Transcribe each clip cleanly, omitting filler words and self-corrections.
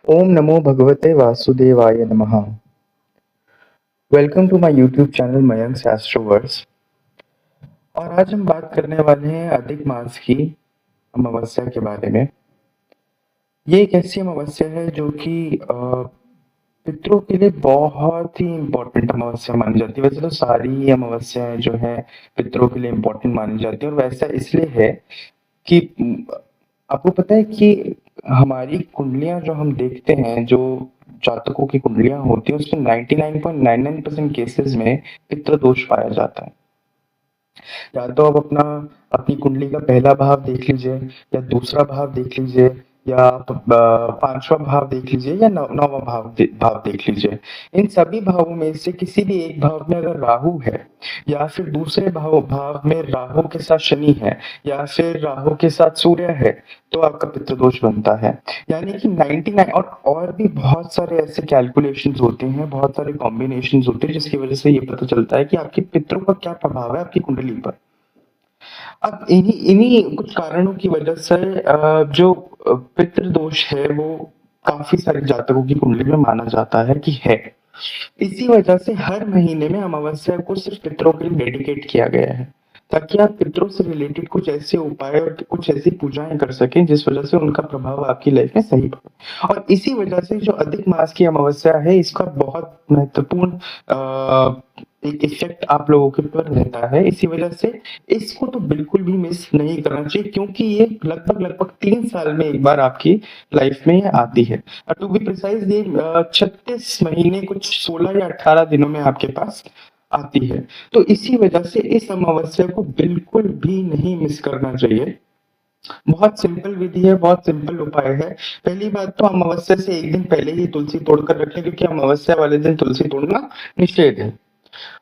ओम नमो भगवते वासुदेवाय नमः। Welcome to my YouTube channel Mayank Astroverse. और आज हम बात करने वाले हैं अधिक मास की अमावस्या के बारे में। ये एक ऐसी अमावस्या है जो कि पितरों के लिए बहुत ही इम्पोर्टेंट अमावस्या मानी जाती है। वैसे तो सारी ही अमावस्याएं जो हैं पितरों के लिए इम्पोर्टेंट मानी जाती है, और वैसा इसलिए है कि आपको पता है कि हमारी कुंडलियां जो हम देखते हैं, जो जातकों की कुंडलियां होती है, उसमें 99.99% केसेस में पितृ दोष पाया जाता है। या तो आप अपनी कुंडली का पहला भाव देख लीजिए, या दूसरा भाव देख लीजिए, या आप पांचवा भाव देख लीजिए, या नौवां भाव देख लीजिए। इन सभी भावों में से किसी भी एक भाव में अगर राहु है, या फिर दूसरे भाव में राहु के साथ शनि है, या फिर राहु के साथ सूर्य है, तो आपका पितृदोष बनता है। यानी कि 99 और भी बहुत सारे ऐसे कैलकुलेशंस होते हैं, बहुत सारे कॉम्बिनेशंस होते हैं, जिसकी वजह से ये पता चलता है कि आपके पितरों का क्या प्रभाव है आपकी कुंडली पर। अब इन्हीं इन्हीं कुछ कारणों की वजह से जो पितृदोष है वो काफी सारे जातकों की कुंडली में माना जाता है कि है। इसी वजह से हर महीने में अमावस्या को सिर्फ पितरों के लिए डेडिकेट किया गया है, ताकि आप पितरों से रिलेटेड कुछ ऐसे उपाय और कुछ ऐसी पूजाएं कर सकें जिस वजह से उनका प्रभाव आपकी लाइफ में सही पड़े। और इसी वजह से जो अधिक मास की अमावस्या है, इसका बहुत महत्वपूर्ण एक इफेक्ट आप लोगों के ऊपर रहता है। इसी वजह से इसको तो बिल्कुल भी मिस नहीं करना चाहिए, क्योंकि ये लगभग लगभग 3 साल में एक बार आपकी लाइफ में ये आती है। और टू बी प्रिसाइज, ये 36 महीने कुछ 16 या 18 दिनों में आपके पास आती है। तो इसी वजह से इस अमावस्या को बिल्कुल भी नहीं मिस करना चाहिए। बहुत सिंपल विधि है, बहुत सिंपल उपाय है। पहली बात तो अमावस्या से एक दिन पहले ही तुलसी तोड़कर रखें, क्योंकि अमावस्या वाले दिन तुलसी तोड़ना निषेध है।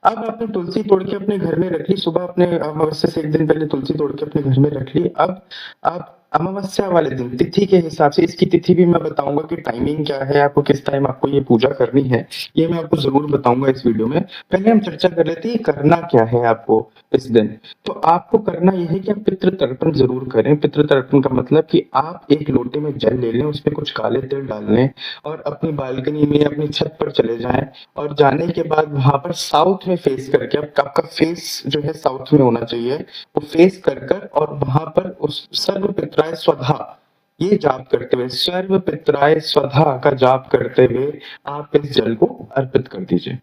अब आपने तुलसी तोड़ के अपने घर में रख ली, सुबह अपने अमावस्या से एक दिन पहले तुलसी तोड़ के अपने घर में रख ली। अब आप अमावस्या वाले दिन तिथि के हिसाब से, इसकी तिथि भी मैं बताऊंगा कि टाइमिंग क्या है, आपको किस टाइम आपको ये पूजा करनी है, ये मैं आपको जरूर बताऊंगा इस वीडियो में। पहले हम चर्चा कर लेते हैं करना क्या है आपको इस दिन। तो आपको करना यह है कि आप पितृ तर्पण जरूर करें। पितृ तर्पण का मतलब कि आप एक लोटे में जल ले लें, उसमें कुछ काले तिल डाल लें, और अपनी बालकनी में अपनी छत पर चले जाएं। और जाने के बाद वहां पर साउथ में फेस करके, आपका फेस जो है साउथ में होना चाहिए, वो फेस कर कर, और वहां पर उस सर्व पितराय स्वधा ये जाप करते हुए, सर्व पितराय स्वधा का जाप करते हुए आप इस जल को अर्पित कर दीजिए।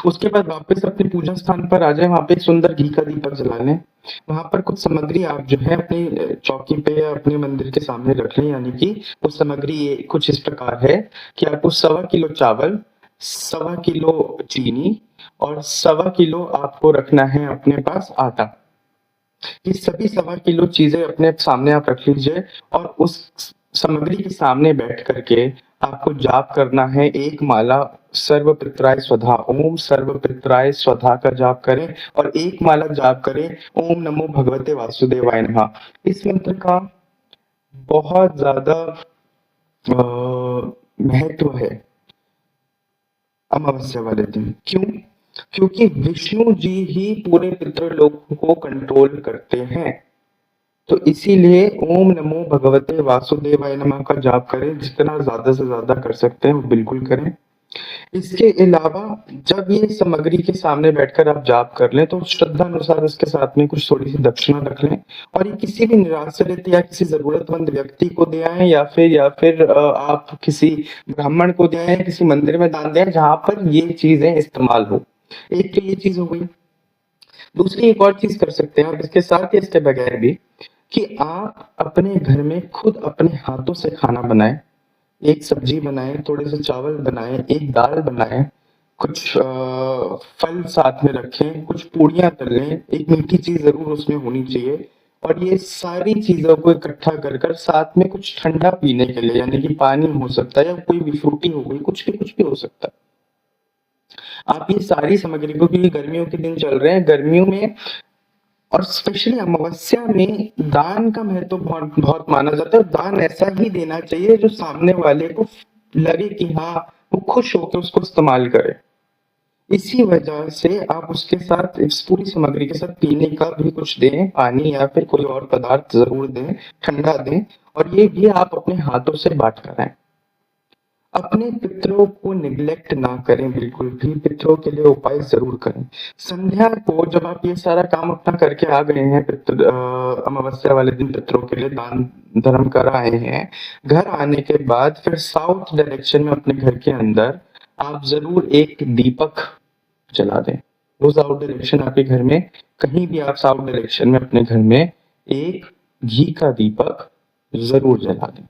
उसके बाद वापस अपने पूजा स्थान पर आ जाए, वहां पे एक सुंदर घी का दीपक जला लें। वहां पर कुछ सामग्री आप जो है अपनी चौकी पे या अपने मंदिर के सामने रख लें। यानी कि वो सामग्री ये कुछ इस प्रकार है कि आपको 1.25 किलो चावल, 1.25 किलो चीनी, और 1.25 किलो आपको रखना है अपने पास आटा। ये सभी 1.25 किलो चीजें अपने सामने आप रख लीजिए, और उस सामग्री के सामने बैठ करके आपको जाप करना है एक माला सर्व पितराय स्वधा, ओम सर्व पितराय स्वधा का जाप करें, और एक माला जाप करें ओम नमो भगवते वासुदेवाय नमः। इस मंत्र का बहुत ज्यादा महत्व है अमावस्या वाले दिन। क्यों? क्योंकि विष्णु जी ही पूरे पितृलोक को कंट्रोल करते हैं। तो इसीलिए ओम नमो भगवते वासुदेवाय नमः का जाप करें, जितना ज्यादा से ज्यादा कर सकते हैं वो बिल्कुल करें। इसके अलावा जब ये सामग्री के सामने बैठकर आप जाप कर लें, तो श्रद्धा अनुसार उसके साथ में कुछ थोड़ी सी दक्षिणा रख लें, और ये किसी भी निराश्रित या किसी जरूरतमंद व्यक्ति को दे आए, या फिर आप किसी ब्राह्मण को दे आए, किसी मंदिर में दान दें जहां पर ये चीजें इस्तेमाल हो। एक तो ये चीज हो गई। दूसरी एक और चीज कर सकते हैं आप इसके साथ या इसके बगैर भी, कि आप अपने घर में खुद अपने हाथों से खाना बनाएं। एक सब्जी बनाएं, थोड़े से चावल बनाएं, एक दाल बनाएं, कुछ फल साथ में रखें, कुछ पूड़ियां तल लें, एक मीठी चीज जरूर उसमें होनी चाहिए। और ये सारी चीजों को इकट्ठा कर कर साथ में कुछ ठंडा पीने के लिए, यानी कि पानी हो सकता है, या कोई भी फ्रूटी हो गई, कुछ भी हो सकता है। आप ये सारी सामग्री को, क्योंकि गर्मियों के दिन चल रहे हैं, गर्मियों में और स्पेशली अमावस्या में दान का महत्व तो बहुत बहुत माना जाता है। दान ऐसा ही देना चाहिए जो सामने वाले को लगे कि हाँ वो खुश होकर उसको इस्तेमाल करे। इसी वजह से आप उसके साथ इस पूरी सामग्री के साथ पीने का भी कुछ दें, पानी या फिर कोई और पदार्थ ज़रूर दें, ठंडा दें और ये भी आप अपने हाथों से बाँट कर आएँ। अपने पितरों को नेग्लेक्ट ना करें बिल्कुल भी, पितरों के लिए उपाय ज़रूर करें। संध्या को जब आप ये सारा काम अपना करके आ गए हैं अमावस्या वाले दिन पितरों के लिए दान धर्म कर आए हैं, घर आने के बाद फिर साउथ डायरेक्शन में अपने घर के अंदर आप ज़रूर एक दीपक जला दें। वो साउथ डायरेक्शन आपके घर में कहीं भी आप साउथ डायरेक्शन में अपने घर में एक घी का दीपक ज़रूर जला दें।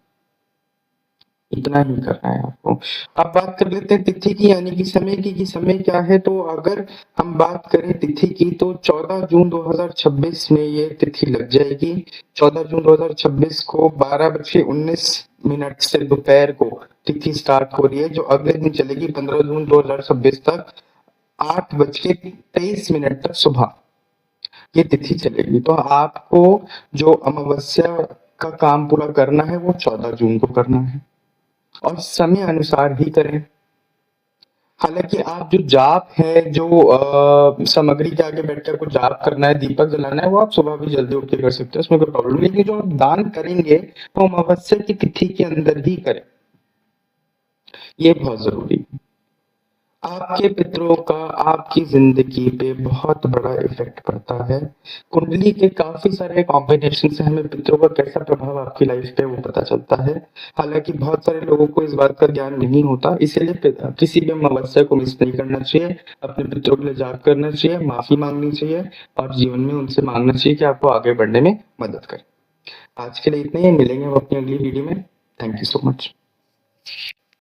इतना ही करना है आपको। अब बात कर लेते हैं तिथि की यानी कि समय की कि समय क्या है, तो अगर हम बात करें तिथि की तो 14 जून 2026 में ये तिथि लग जाएगी। 14 जून 2026 को 12:19 से दोपहर को तिथि स्टार्ट हो रही है, जो अगले दिन चलेगी 15 जून 2026 तक 8:23 तक सुबह ये तिथि चलेगी। तो आपको जो अमावस्या का काम पूरा करना है वो 14 जून को करना है और समय अनुसार ही करें। हालाँकि आप जो जाप है, जो सामग्री के आगे बैठकर कुछ जाप करना है, दीपक जलाना है, वो आप सुबह भी जल्दी उठ के कर सकते हो, उसमें कोई प्रॉब्लम नहीं है। लेकिन जो आप दान करेंगे, वो अमावस्या की तिथि के अंदर ही करें। ये बहुत ज़रूरी है। आपके पितरों का आपकी ज़िंदगी पे बहुत बड़ा इफ़ेक्ट पड़ता है। कुंडली के काफ़ी सारे कॉम्बिनेशन से हमें पितरों का कैसा प्रभाव आपकी लाइफ़ पे वो पता चलता है। हालाँकि बहुत सारे लोगों को इस बात का ज्ञान नहीं होता, इसीलिए किसी भी अमावस्या को मिस नहीं करना चाहिए। अपने पितरों के लिए जाप करना चाहिए, माफ़ी माँगनी चाहिए और जीवन में उनसे माँगना चाहिए कि आपको आगे बढ़ने में मदद करें। आज के लिए इतना ही, मिलेंगे हम अपनी अगली वीडियो में। Thank you so much.